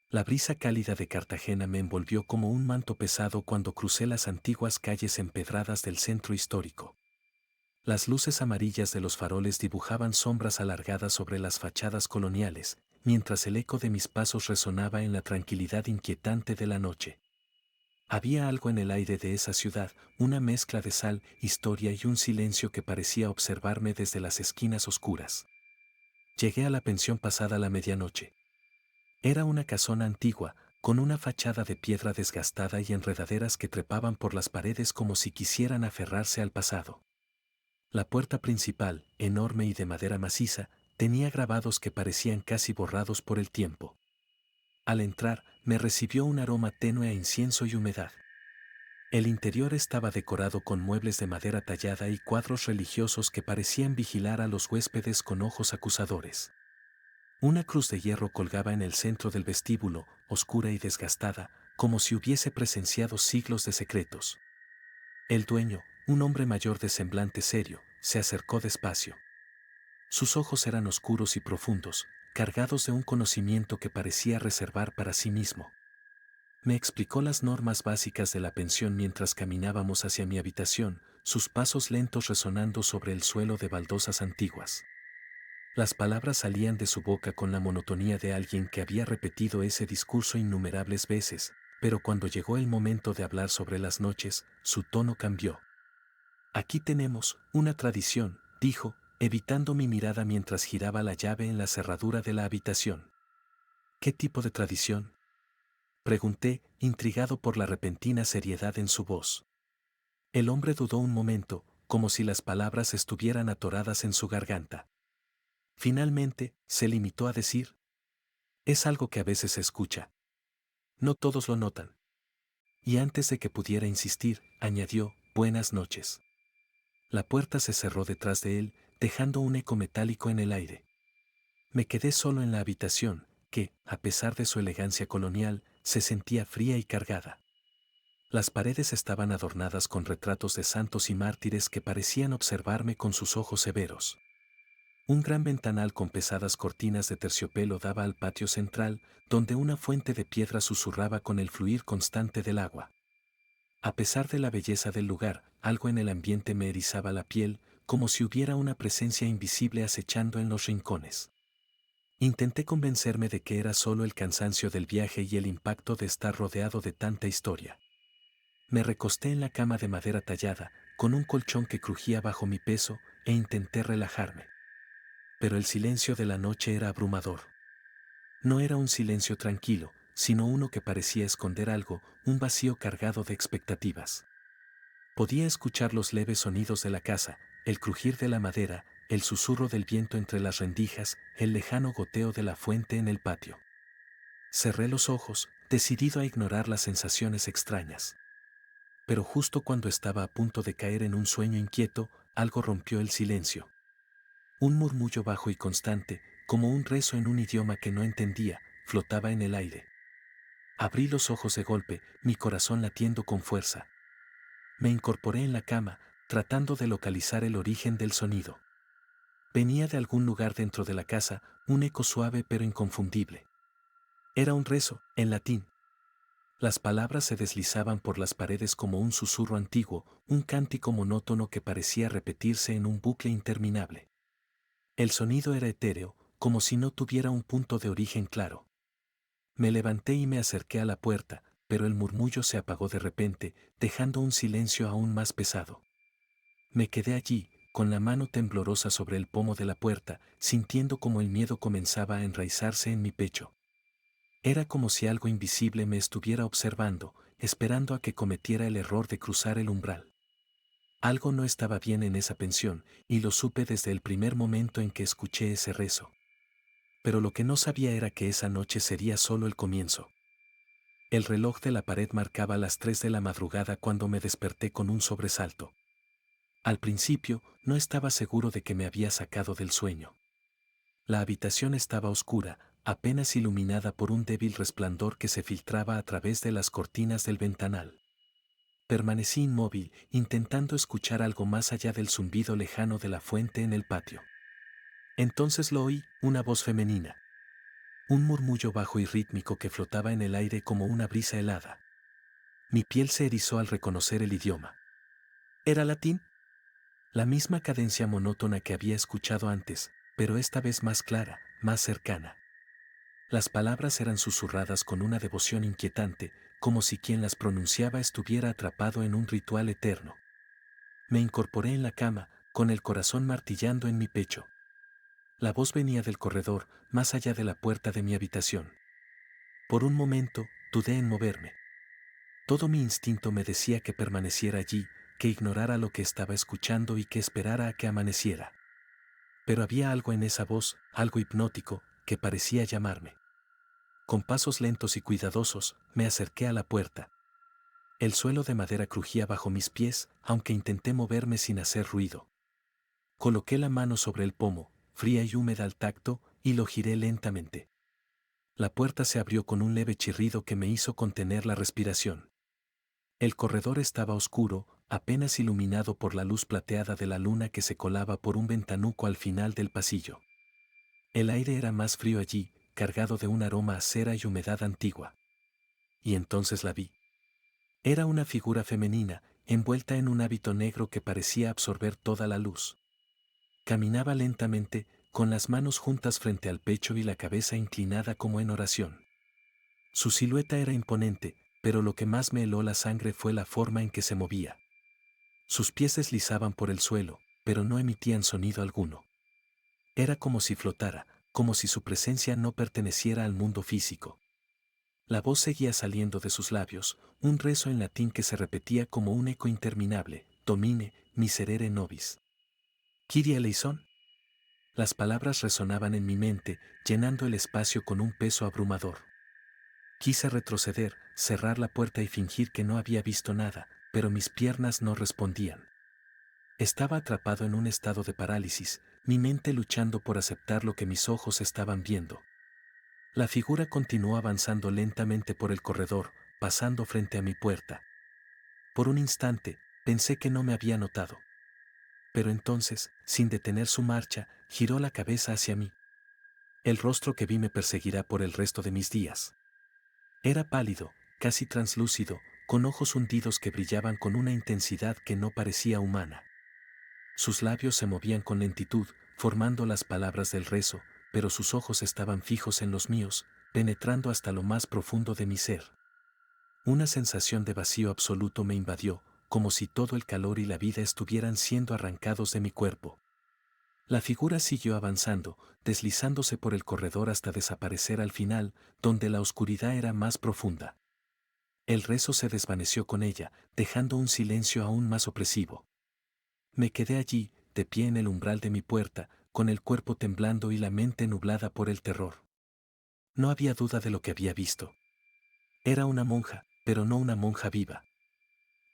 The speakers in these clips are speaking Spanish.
La brisa cálida de Cartagena me envolvió como un manto pesado cuando crucé las antiguas calles empedradas del centro histórico. Las luces amarillas de los faroles dibujaban sombras alargadas sobre las fachadas coloniales, mientras el eco de mis pasos resonaba en la tranquilidad inquietante de la noche. Había algo en el aire de esa ciudad, una mezcla de sal, historia y un silencio que parecía observarme desde las esquinas oscuras. Llegué a la pensión pasada la medianoche. Era una casona antigua, con una fachada de piedra desgastada y enredaderas que trepaban por las paredes como si quisieran aferrarse al pasado. La puerta principal, enorme y de madera maciza, tenía grabados que parecían casi borrados por el tiempo. Al entrar, me recibió un aroma tenue a incienso y humedad. El interior estaba decorado con muebles de madera tallada y cuadros religiosos que parecían vigilar a los huéspedes con ojos acusadores. Una cruz de hierro colgaba en el centro del vestíbulo, oscura y desgastada, como si hubiese presenciado siglos de secretos. El dueño, un hombre mayor de semblante serio, se acercó despacio. Sus ojos eran oscuros y profundos, cargados de un conocimiento que parecía reservar para sí mismo. Me explicó las normas básicas de la pensión mientras caminábamos hacia mi habitación, sus pasos lentos resonando sobre el suelo de baldosas antiguas. Las palabras salían de su boca con la monotonía de alguien que había repetido ese discurso innumerables veces, pero cuando llegó el momento de hablar sobre las noches, su tono cambió. Aquí tenemos una tradición, dijo, evitando mi mirada mientras giraba la llave en la cerradura de la habitación. ¿Qué tipo de tradición? Pregunté, intrigado por la repentina seriedad en su voz. El hombre dudó un momento, como si las palabras estuvieran atoradas en su garganta. Finalmente, se limitó a decir: es algo que a veces se escucha. No todos lo notan. Y antes de que pudiera insistir, añadió: buenas noches. La puerta se cerró detrás de él, dejando un eco metálico en el aire. Me quedé solo en la habitación, que, a pesar de su elegancia colonial, se sentía fría y cargada. Las paredes estaban adornadas con retratos de santos y mártires que parecían observarme con sus ojos severos. Un gran ventanal con pesadas cortinas de terciopelo daba al patio central, donde una fuente de piedra susurraba con el fluir constante del agua. A pesar de la belleza del lugar, algo en el ambiente me erizaba la piel, como si hubiera una presencia invisible acechando en los rincones. Intenté convencerme de que era solo el cansancio del viaje y el impacto de estar rodeado de tanta historia. Me recosté en la cama de madera tallada, con un colchón que crujía bajo mi peso, e intenté relajarme. Pero el silencio de la noche era abrumador. No era un silencio tranquilo, sino uno que parecía esconder algo, un vacío cargado de expectativas. Podía escuchar los leves sonidos de la casa, el crujir de la madera, el susurro del viento entre las rendijas, el lejano goteo de la fuente en el patio. Cerré los ojos, decidido a ignorar las sensaciones extrañas. Pero justo cuando estaba a punto de caer en un sueño inquieto, algo rompió el silencio. Un murmullo bajo y constante, como un rezo en un idioma que no entendía, flotaba en el aire. Abrí los ojos de golpe, mi corazón latiendo con fuerza. Me incorporé en la cama, tratando de localizar el origen del sonido. Venía de algún lugar dentro de la casa, un eco suave pero inconfundible. Era un rezo, en latín. Las palabras se deslizaban por las paredes como un susurro antiguo, un cántico monótono que parecía repetirse en un bucle interminable. El sonido era etéreo, como si no tuviera un punto de origen claro. Me levanté y me acerqué a la puerta, pero el murmullo se apagó de repente, dejando un silencio aún más pesado. Me quedé allí, con la mano temblorosa sobre el pomo de la puerta, sintiendo como el miedo comenzaba a enraizarse en mi pecho. Era como si algo invisible me estuviera observando, esperando a que cometiera el error de cruzar el umbral. Algo no estaba bien en esa pensión, y lo supe desde el primer momento en que escuché ese rezo. Pero lo que no sabía era que esa noche sería solo el comienzo. El reloj de la pared marcaba las 3 de la madrugada cuando me desperté con un sobresalto. Al principio, no estaba seguro de que me había sacado del sueño. La habitación estaba oscura, apenas iluminada por un débil resplandor que se filtraba a través de las cortinas del ventanal. Permanecí inmóvil, intentando escuchar algo más allá del zumbido lejano de la fuente en el patio. Entonces lo oí, una voz femenina. Un murmullo bajo y rítmico que flotaba en el aire como una brisa helada. Mi piel se erizó al reconocer el idioma. ¿Era latín? La misma cadencia monótona que había escuchado antes, pero esta vez más clara, más cercana. Las palabras eran susurradas con una devoción inquietante, como si quien las pronunciaba estuviera atrapado en un ritual eterno. Me incorporé en la cama, con el corazón martillando en mi pecho. La voz venía del corredor, más allá de la puerta de mi habitación. Por un momento, dudé en moverme. Todo mi instinto me decía que permaneciera allí, que ignorara lo que estaba escuchando y que esperara a que amaneciera. Pero había algo en esa voz, algo hipnótico, que parecía llamarme. Con pasos lentos y cuidadosos, me acerqué a la puerta. El suelo de madera crujía bajo mis pies, aunque intenté moverme sin hacer ruido. Coloqué la mano sobre el pomo, fría y húmeda al tacto, y lo giré lentamente. La puerta se abrió con un leve chirrido que me hizo contener la respiración. El corredor estaba oscuro, apenas iluminado por la luz plateada de la luna que se colaba por un ventanuco al final del pasillo. El aire era más frío allí, cargado de un aroma a cera y humedad antigua. Y entonces la vi. Era una figura femenina, envuelta en un hábito negro que parecía absorber toda la luz. Caminaba lentamente, con las manos juntas frente al pecho y la cabeza inclinada como en oración. Su silueta era imponente, pero lo que más me heló la sangre fue la forma en que se movía. Sus pies deslizaban por el suelo, pero no emitían sonido alguno. Era como si flotara, como si su presencia no perteneciera al mundo físico. La voz seguía saliendo de sus labios, un rezo en latín que se repetía como un eco interminable: Domine, miserere nobis. Kyrie eleison. Las palabras resonaban en mi mente, llenando el espacio con un peso abrumador. Quise retroceder, cerrar la puerta y fingir que no había visto nada, pero mis piernas no respondían. Estaba atrapado en un estado de parálisis, mi mente luchando por aceptar lo que mis ojos estaban viendo. La figura continuó avanzando lentamente por el corredor, pasando frente a mi puerta. Por un instante, pensé que no me había notado. Pero entonces, sin detener su marcha, giró la cabeza hacia mí. El rostro que vi me perseguirá por el resto de mis días. Era pálido, casi translúcido, con ojos hundidos que brillaban con una intensidad que no parecía humana. Sus labios se movían con lentitud, formando las palabras del rezo, pero sus ojos estaban fijos en los míos, penetrando hasta lo más profundo de mi ser. Una sensación de vacío absoluto me invadió, como si todo el calor y la vida estuvieran siendo arrancados de mi cuerpo. La figura siguió avanzando, deslizándose por el corredor hasta desaparecer al final, donde la oscuridad era más profunda. El rezo se desvaneció con ella, dejando un silencio aún más opresivo. Me quedé allí, de pie en el umbral de mi puerta, con el cuerpo temblando y la mente nublada por el terror. No había duda de lo que había visto. Era una monja, pero no una monja viva.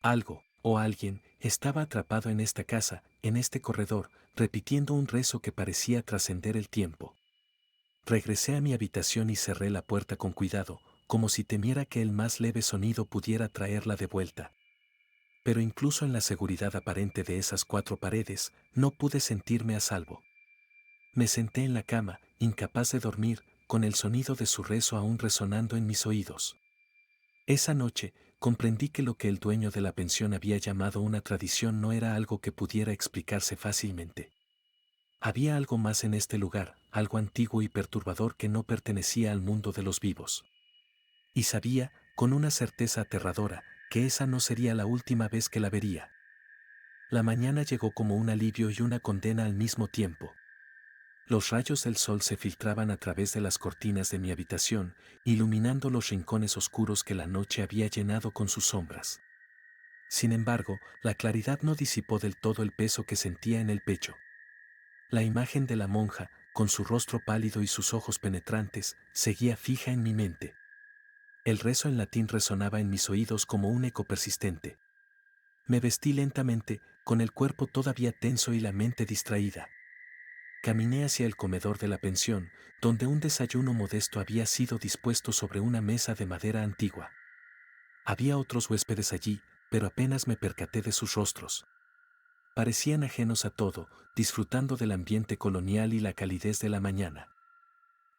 Algo, o alguien, estaba atrapado en esta casa, en este corredor, repitiendo un rezo que parecía trascender el tiempo. Regresé a mi habitación y cerré la puerta con cuidado, como si temiera que el más leve sonido pudiera traerla de vuelta. Pero incluso en la seguridad aparente de esas cuatro paredes, no pude sentirme a salvo. Me senté en la cama, incapaz de dormir, con el sonido de su rezo aún resonando en mis oídos. Esa noche, comprendí que lo que el dueño de la pensión había llamado una tradición no era algo que pudiera explicarse fácilmente. Había algo más en este lugar, algo antiguo y perturbador que no pertenecía al mundo de los vivos. Y sabía, con una certeza aterradora, que esa no sería la última vez que la vería. La mañana llegó como un alivio y una condena al mismo tiempo. Los rayos del sol se filtraban a través de las cortinas de mi habitación, iluminando los rincones oscuros que la noche había llenado con sus sombras. Sin embargo, la claridad no disipó del todo el peso que sentía en el pecho. La imagen de la monja, con su rostro pálido y sus ojos penetrantes, seguía fija en mi mente. El rezo en latín resonaba en mis oídos como un eco persistente. Me vestí lentamente, con el cuerpo todavía tenso y la mente distraída. Caminé hacia el comedor de la pensión, donde un desayuno modesto había sido dispuesto sobre una mesa de madera antigua. Había otros huéspedes allí, pero apenas me percaté de sus rostros. Parecían ajenos a todo, disfrutando del ambiente colonial y la calidez de la mañana.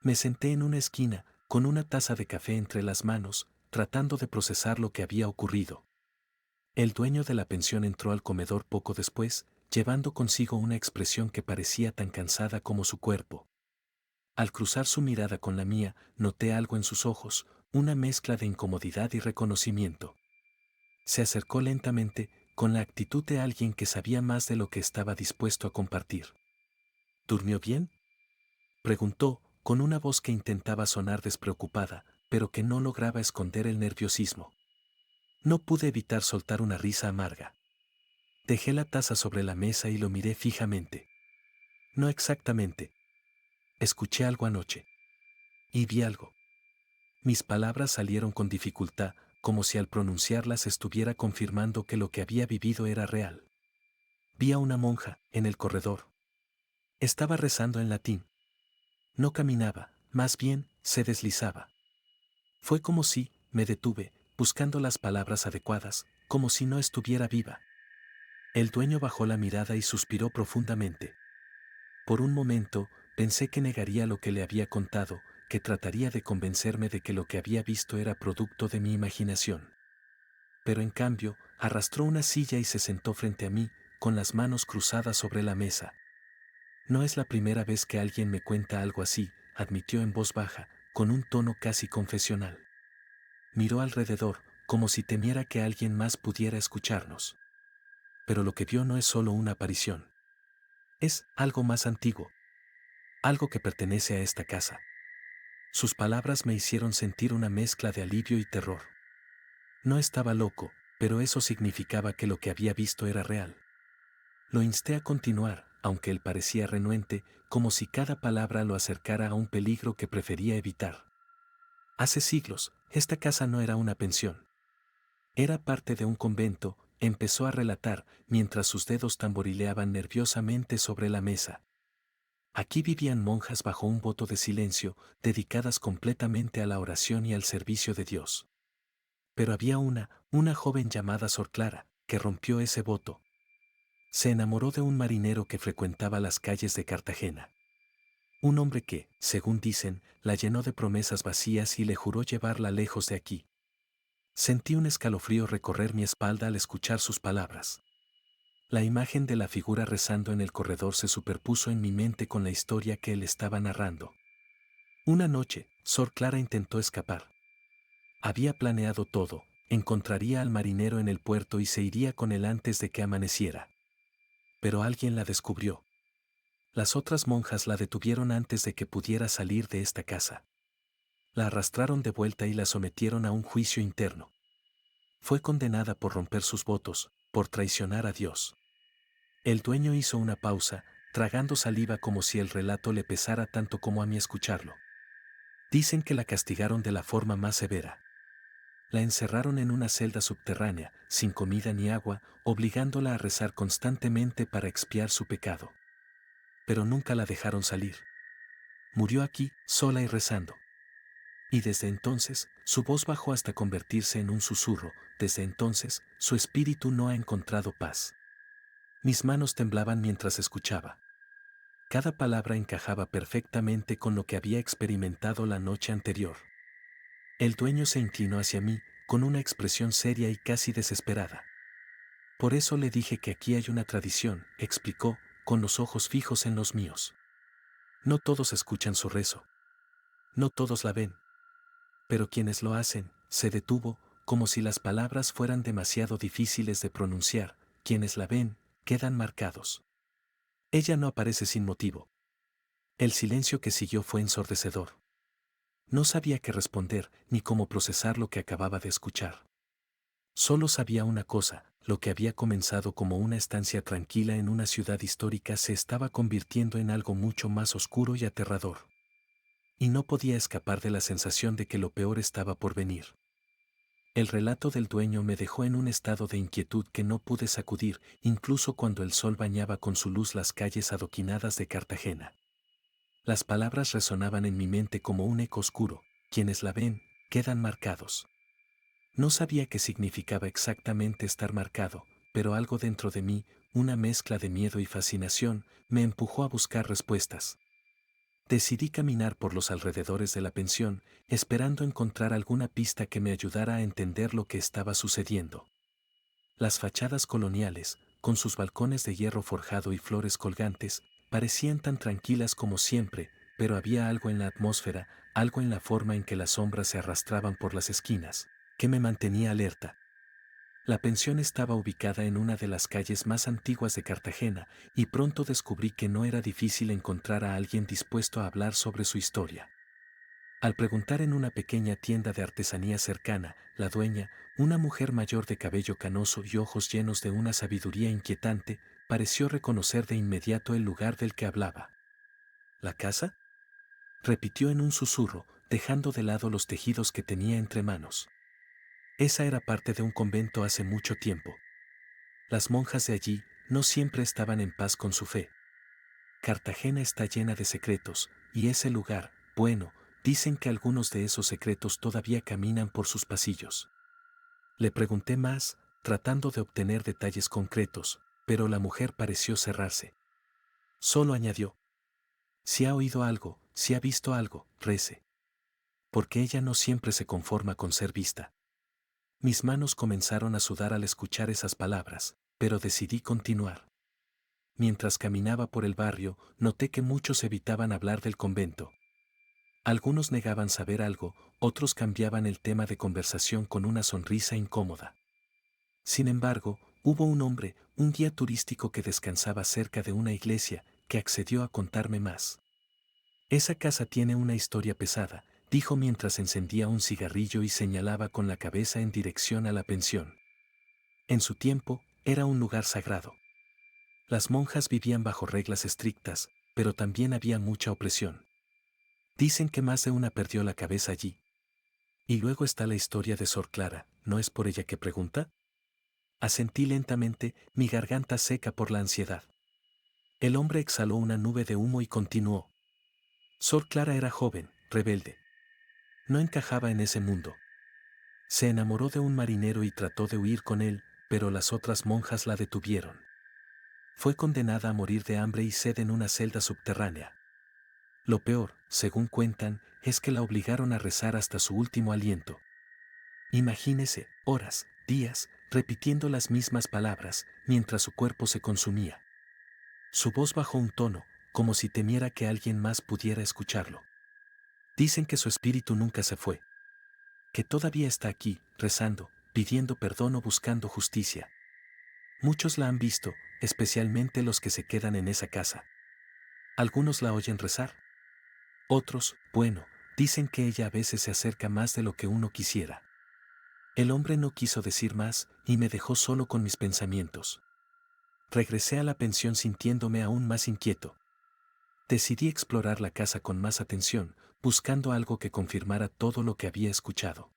Me senté en una esquina, con una taza de café entre las manos, tratando de procesar lo que había ocurrido. El dueño de la pensión entró al comedor poco después, llevando consigo una expresión que parecía tan cansada como su cuerpo. Al cruzar su mirada con la mía, noté algo en sus ojos, una mezcla de incomodidad y reconocimiento. Se acercó lentamente, con la actitud de alguien que sabía más de lo que estaba dispuesto a compartir. ¿Durmió bien?, preguntó, con una voz que intentaba sonar despreocupada, pero que no lograba esconder el nerviosismo. No pude evitar soltar una risa amarga. Dejé la taza sobre la mesa y lo miré fijamente. No exactamente. Escuché algo anoche. Y vi algo. Mis palabras salieron con dificultad, como si al pronunciarlas estuviera confirmando que lo que había vivido era real. Vi a una monja, en el corredor. Estaba rezando en latín. No caminaba, más bien, se deslizaba. Fue como si, me detuve, buscando las palabras adecuadas, como si no estuviera viva. El dueño bajó la mirada y suspiró profundamente. Por un momento, pensé que negaría lo que le había contado, que trataría de convencerme de que lo que había visto era producto de mi imaginación. Pero en cambio, arrastró una silla y se sentó frente a mí, con las manos cruzadas sobre la mesa. No es la primera vez que alguien me cuenta algo así, admitió en voz baja, con un tono casi confesional. Miró alrededor, como si temiera que alguien más pudiera escucharnos. Pero lo que vio no es solo una aparición. Es algo más antiguo. Algo que pertenece a esta casa. Sus palabras me hicieron sentir una mezcla de alivio y terror. No estaba loco, pero eso significaba que lo que había visto era real. Lo insté a continuar, aunque él parecía renuente, como si cada palabra lo acercara a un peligro que prefería evitar. Hace siglos, esta casa no era una pensión. Era parte de un convento, empezó a relatar, mientras sus dedos tamborileaban nerviosamente sobre la mesa. Aquí vivían monjas bajo un voto de silencio, dedicadas completamente a la oración y al servicio de Dios. Pero había una joven llamada Sor Clara, que rompió ese voto. Se enamoró de un marinero que frecuentaba las calles de Cartagena. Un hombre que, según dicen, la llenó de promesas vacías y le juró llevarla lejos de aquí. Sentí un escalofrío recorrer mi espalda al escuchar sus palabras. La imagen de la figura rezando en el corredor se superpuso en mi mente con la historia que él estaba narrando. Una noche, Sor Clara intentó escapar. Había planeado todo, encontraría al marinero en el puerto y se iría con él antes de que amaneciera. Pero alguien la descubrió. Las otras monjas la detuvieron antes de que pudiera salir de esta casa. La arrastraron de vuelta y la sometieron a un juicio interno. Fue condenada por romper sus votos, por traicionar a Dios. El dueño hizo una pausa, tragando saliva como si el relato le pesara tanto como a mí escucharlo. Dicen que la castigaron de la forma más severa. La encerraron en una celda subterránea, sin comida ni agua, obligándola a rezar constantemente para expiar su pecado. Pero nunca la dejaron salir. Murió aquí, sola y rezando. Y desde entonces, su voz bajó hasta convertirse en un susurro, desde entonces, su espíritu no ha encontrado paz. Mis manos temblaban mientras escuchaba. Cada palabra encajaba perfectamente con lo que había experimentado la noche anterior. El dueño se inclinó hacia mí, con una expresión seria y casi desesperada. Por eso le dije que aquí hay una tradición, explicó, con los ojos fijos en los míos. No todos escuchan su rezo. No todos la ven. Pero quienes lo hacen, se detuvo, como si las palabras fueran demasiado difíciles de pronunciar, quienes la ven, quedan marcados. Ella no aparece sin motivo. El silencio que siguió fue ensordecedor. No sabía qué responder, ni cómo procesar lo que acababa de escuchar. Solo sabía una cosa, lo que había comenzado como una estancia tranquila en una ciudad histórica se estaba convirtiendo en algo mucho más oscuro y aterrador. Y no podía escapar de la sensación de que lo peor estaba por venir. El relato del dueño me dejó en un estado de inquietud que no pude sacudir, incluso cuando el sol bañaba con su luz las calles adoquinadas de Cartagena. Las palabras resonaban en mi mente como un eco oscuro, quienes la ven, quedan marcados. No sabía qué significaba exactamente estar marcado, pero algo dentro de mí, una mezcla de miedo y fascinación, me empujó a buscar respuestas. Decidí caminar por los alrededores de la pensión, esperando encontrar alguna pista que me ayudara a entender lo que estaba sucediendo. Las fachadas coloniales, con sus balcones de hierro forjado y flores colgantes, parecían tan tranquilas como siempre, pero había algo en la atmósfera, algo en la forma en que las sombras se arrastraban por las esquinas, que me mantenía alerta. La pensión estaba ubicada en una de las calles más antiguas de Cartagena, y pronto descubrí que no era difícil encontrar a alguien dispuesto a hablar sobre su historia. Al preguntar en una pequeña tienda de artesanía cercana, la dueña, una mujer mayor de cabello canoso y ojos llenos de una sabiduría inquietante, pareció reconocer de inmediato el lugar del que hablaba. ¿La casa?, repitió en un susurro, dejando de lado los tejidos que tenía entre manos. Esa era parte de un convento hace mucho tiempo. Las monjas de allí no siempre estaban en paz con su fe. Cartagena está llena de secretos, y ese lugar, bueno, dicen que algunos de esos secretos todavía caminan por sus pasillos. Le pregunté más, tratando de obtener detalles concretos, pero la mujer pareció cerrarse. Solo añadió: si ha oído algo, si ha visto algo, rece. Porque ella no siempre se conforma con ser vista. Mis manos comenzaron a sudar al escuchar esas palabras, pero decidí continuar. Mientras caminaba por el barrio, noté que muchos evitaban hablar del convento. Algunos negaban saber algo, otros cambiaban el tema de conversación con una sonrisa incómoda. Sin embargo, hubo un hombre, un guía turístico que descansaba cerca de una iglesia, que accedió a contarme más. Esa casa tiene una historia pesada, dijo mientras encendía un cigarrillo y señalaba con la cabeza en dirección a la pensión. En su tiempo, era un lugar sagrado. Las monjas vivían bajo reglas estrictas, pero también había mucha opresión. Dicen que más de una perdió la cabeza allí. Y luego está la historia de Sor Clara, ¿no es por ella que pregunta? Asentí lentamente, mi garganta seca por la ansiedad. El hombre exhaló una nube de humo y continuó. Sor Clara era joven, rebelde. No encajaba en ese mundo. Se enamoró de un marinero y trató de huir con él, pero las otras monjas la detuvieron. Fue condenada a morir de hambre y sed en una celda subterránea. Lo peor, según cuentan, es que la obligaron a rezar hasta su último aliento. Imagínese, horas, días, repitiendo las mismas palabras, mientras su cuerpo se consumía. Su voz bajó un tono, como si temiera que alguien más pudiera escucharlo. Dicen que su espíritu nunca se fue. Que todavía está aquí, rezando, pidiendo perdón o buscando justicia. Muchos la han visto, especialmente los que se quedan en esa casa. Algunos la oyen rezar. Otros, bueno, dicen que ella a veces se acerca más de lo que uno quisiera. El hombre no quiso decir más y me dejó solo con mis pensamientos. Regresé a la pensión sintiéndome aún más inquieto. Decidí explorar la casa con más atención, buscando algo que confirmara todo lo que había escuchado.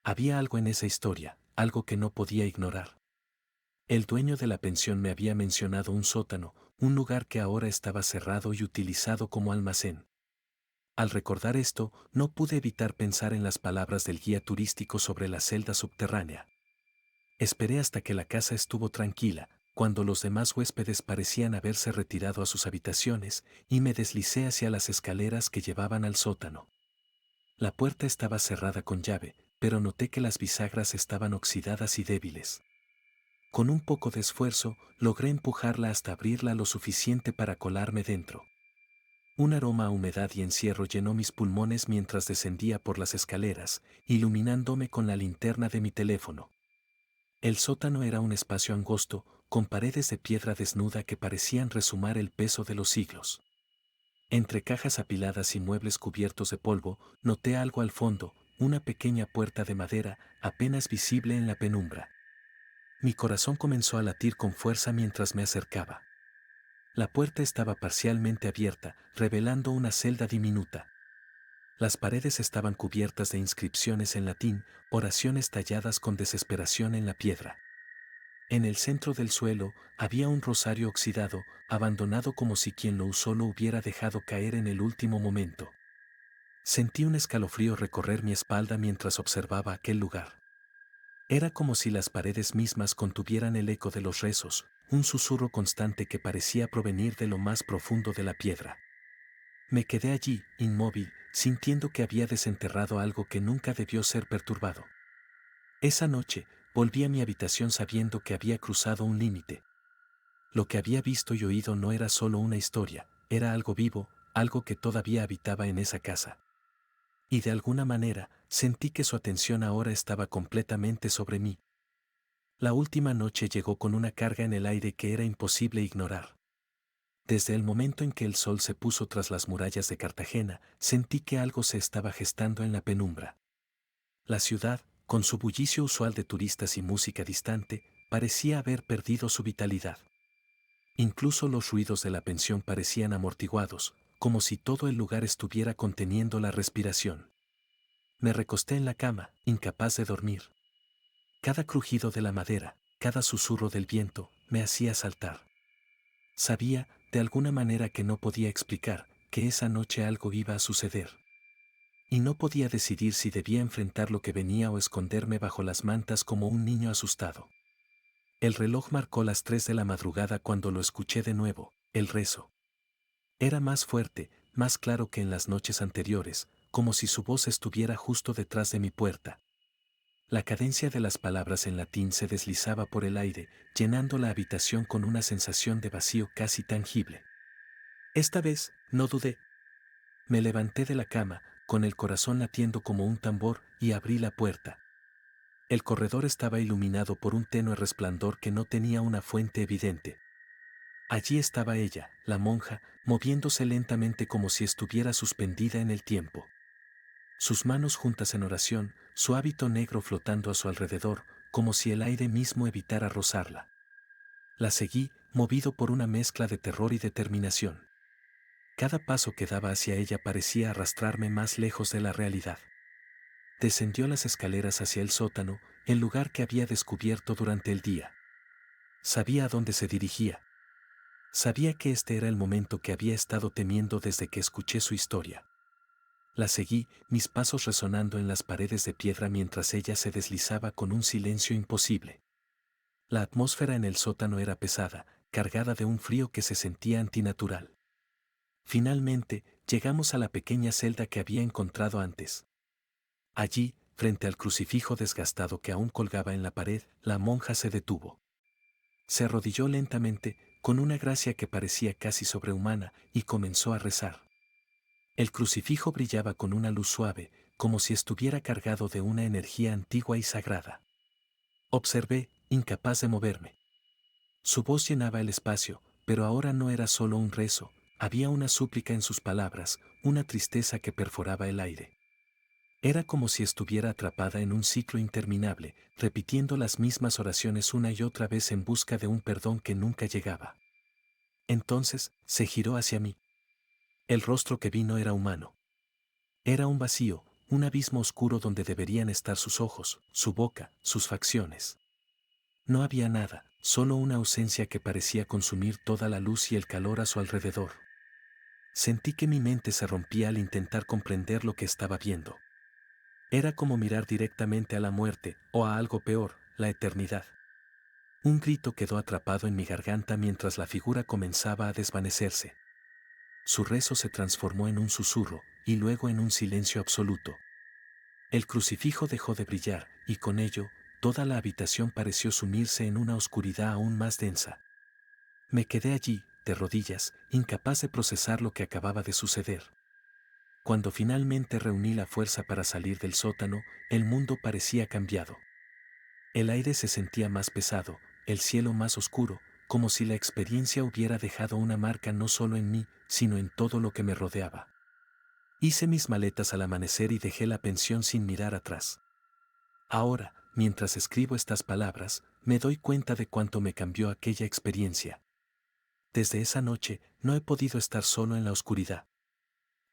Había algo en esa historia, algo que no podía ignorar. El dueño de la pensión me había mencionado un sótano, un lugar que ahora estaba cerrado y utilizado como almacén. Al recordar esto, no pude evitar pensar en las palabras del guía turístico sobre la celda subterránea. Esperé hasta que la casa estuvo tranquila, cuando los demás huéspedes parecían haberse retirado a sus habitaciones, y me deslicé hacia las escaleras que llevaban al sótano. La puerta estaba cerrada con llave, pero noté que las bisagras estaban oxidadas y débiles. Con un poco de esfuerzo, logré empujarla hasta abrirla lo suficiente para colarme dentro. Un aroma a humedad y encierro llenó mis pulmones mientras descendía por las escaleras, iluminándome con la linterna de mi teléfono. El sótano era un espacio angosto, con paredes de piedra desnuda que parecían resumar el peso de los siglos. Entre cajas apiladas y muebles cubiertos de polvo, noté algo al fondo, una pequeña puerta de madera, apenas visible en la penumbra. Mi corazón comenzó a latir con fuerza mientras me acercaba. La puerta estaba parcialmente abierta, revelando una celda diminuta. Las paredes estaban cubiertas de inscripciones en latín, oraciones talladas con desesperación en la piedra. En el centro del suelo había un rosario oxidado, abandonado como si quien lo usó lo hubiera dejado caer en el último momento. Sentí un escalofrío recorrer mi espalda mientras observaba aquel lugar. Era como si las paredes mismas contuvieran el eco de los rezos, un susurro constante que parecía provenir de lo más profundo de la piedra. Me quedé allí, inmóvil, sintiendo que había desenterrado algo que nunca debió ser perturbado. Esa noche, volví a mi habitación sabiendo que había cruzado un límite. Lo que había visto y oído no era solo una historia, era algo vivo, algo que todavía habitaba en esa casa. Y de alguna manera, sentí que su atención ahora estaba completamente sobre mí. La última noche llegó con una carga en el aire que era imposible ignorar. Desde el momento en que el sol se puso tras las murallas de Cartagena, sentí que algo se estaba gestando en la penumbra. La ciudad, con su bullicio usual de turistas y música distante, parecía haber perdido su vitalidad. Incluso los ruidos de la pensión parecían amortiguados, como si todo el lugar estuviera conteniendo la respiración. Me recosté en la cama, incapaz de dormir. Cada crujido de la madera, cada susurro del viento, me hacía saltar. Sabía, de alguna manera que no podía explicar, que esa noche algo iba a suceder. Y no podía decidir si debía enfrentar lo que venía o esconderme bajo las mantas como un niño asustado. El reloj marcó las 3 de la madrugada cuando lo escuché de nuevo, el rezo. Era más fuerte, más claro que en las noches anteriores, como si su voz estuviera justo detrás de mi puerta. La cadencia de las palabras en latín se deslizaba por el aire, llenando la habitación con una sensación de vacío casi tangible. Esta vez, no dudé. Me levanté de la cama, con el corazón latiendo como un tambor, y abrí la puerta. El corredor estaba iluminado por un tenue resplandor que no tenía una fuente evidente. Allí estaba ella, la monja, moviéndose lentamente como si estuviera suspendida en el tiempo. Sus manos juntas en oración, su hábito negro flotando a su alrededor, como si el aire mismo evitara rozarla. La seguí, movido por una mezcla de terror y determinación. Cada paso que daba hacia ella parecía arrastrarme más lejos de la realidad. Descendió las escaleras hacia el sótano, el lugar que había descubierto durante el día. Sabía a dónde se dirigía. Sabía que este era el momento que había estado temiendo desde que escuché su historia. La seguí, mis pasos resonando en las paredes de piedra mientras ella se deslizaba con un silencio imposible. La atmósfera en el sótano era pesada, cargada de un frío que se sentía antinatural. Finalmente, llegamos a la pequeña celda que había encontrado antes. Allí, frente al crucifijo desgastado que aún colgaba en la pared, la monja se detuvo. Se arrodilló lentamente, con una gracia que parecía casi sobrehumana, y comenzó a rezar. El crucifijo brillaba con una luz suave, como si estuviera cargado de una energía antigua y sagrada. Observé, incapaz de moverme. Su voz llenaba el espacio, pero ahora no era solo un rezo, había una súplica en sus palabras, una tristeza que perforaba el aire. Era como si estuviera atrapada en un ciclo interminable, repitiendo las mismas oraciones una y otra vez en busca de un perdón que nunca llegaba. Entonces, se giró hacia mí. El rostro que vi no era humano. Era un vacío, un abismo oscuro donde deberían estar sus ojos, su boca, sus facciones. No había nada, solo una ausencia que parecía consumir toda la luz y el calor a su alrededor. Sentí que mi mente se rompía al intentar comprender lo que estaba viendo. Era como mirar directamente a la muerte, o a algo peor, la eternidad. Un grito quedó atrapado en mi garganta mientras la figura comenzaba a desvanecerse. Su rezo se transformó en un susurro, y luego en un silencio absoluto. El crucifijo dejó de brillar, y con ello, toda la habitación pareció sumirse en una oscuridad aún más densa. Me quedé allí, de rodillas, incapaz de procesar lo que acababa de suceder. Cuando finalmente reuní la fuerza para salir del sótano, el mundo parecía cambiado. El aire se sentía más pesado, el cielo más oscuro, como si la experiencia hubiera dejado una marca no solo en mí, sino en todo lo que me rodeaba. Hice mis maletas al amanecer y dejé la pensión sin mirar atrás. Ahora, mientras escribo estas palabras, me doy cuenta de cuánto me cambió aquella experiencia. Desde esa noche, no he podido estar solo en la oscuridad.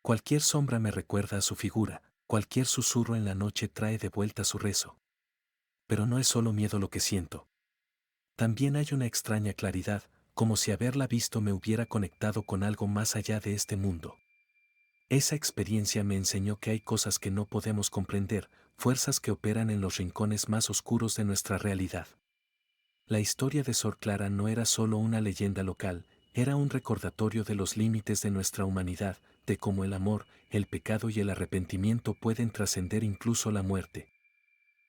Cualquier sombra me recuerda a su figura, cualquier susurro en la noche trae de vuelta su rezo. Pero no es solo miedo lo que siento. También hay una extraña claridad, como si haberla visto me hubiera conectado con algo más allá de este mundo. Esa experiencia me enseñó que hay cosas que no podemos comprender, fuerzas que operan en los rincones más oscuros de nuestra realidad. La historia de Sor Clara no era solo una leyenda local, era un recordatorio de los límites de nuestra humanidad, de cómo el amor, el pecado y el arrepentimiento pueden trascender incluso la muerte.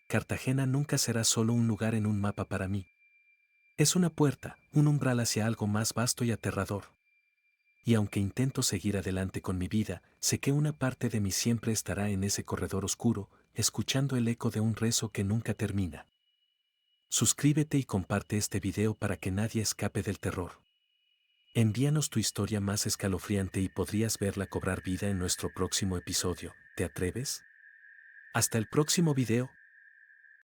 Cartagena nunca será solo un lugar en un mapa para mí. Es una puerta, un umbral hacia algo más vasto y aterrador. Y aunque intento seguir adelante con mi vida, sé que una parte de mí siempre estará en ese corredor oscuro, escuchando el eco de un rezo que nunca termina. Suscríbete y comparte este video para que nadie escape del terror. Envíanos tu historia más escalofriante y podrías verla cobrar vida en nuestro próximo episodio. ¿Te atreves? Hasta el próximo video.